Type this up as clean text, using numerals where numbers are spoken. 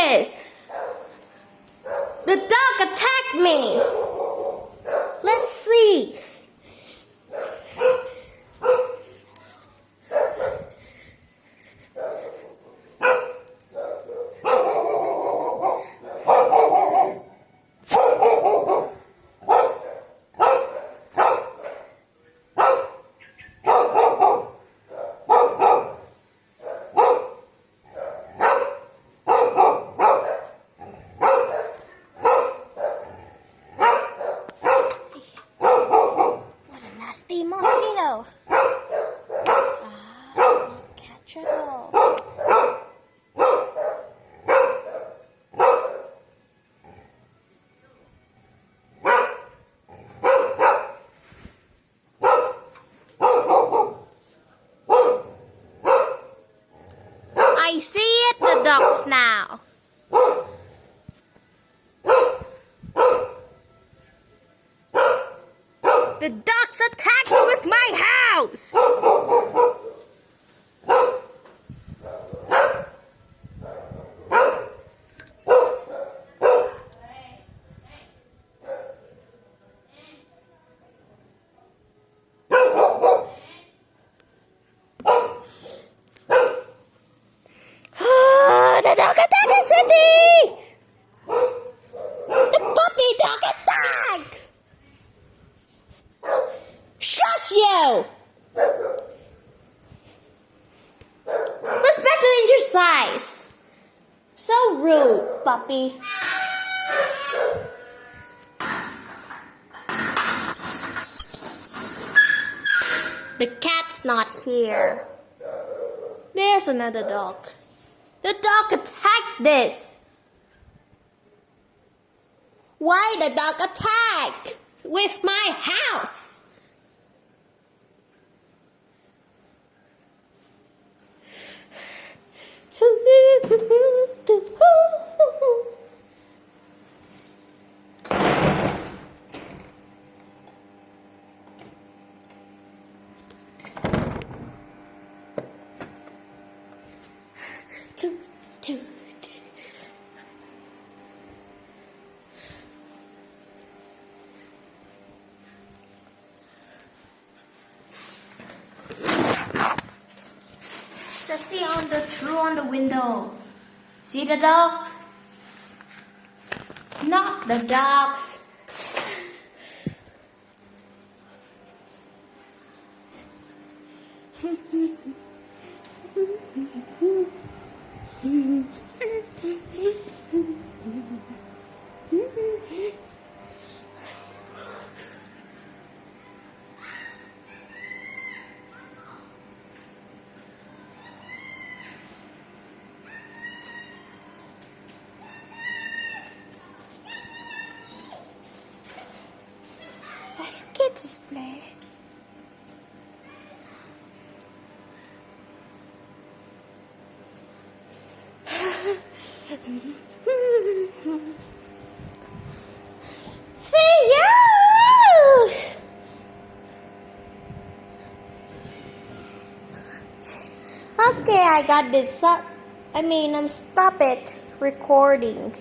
this? The dog attacked me. Let's see. The mosquito. Catch it all. I see it, the dogs now. The dogs attacked me with my house! The dog attacked the city! The puppy dog attacked! Shush you! Respect the injured size. So rude, puppy. The cat's not here. There's another dog. The dog attacked this. Why the dog attack with my house? See on the window. See the dogs? Not the dogs. Kids play. See you. Okay, I got this up. Stop it recording.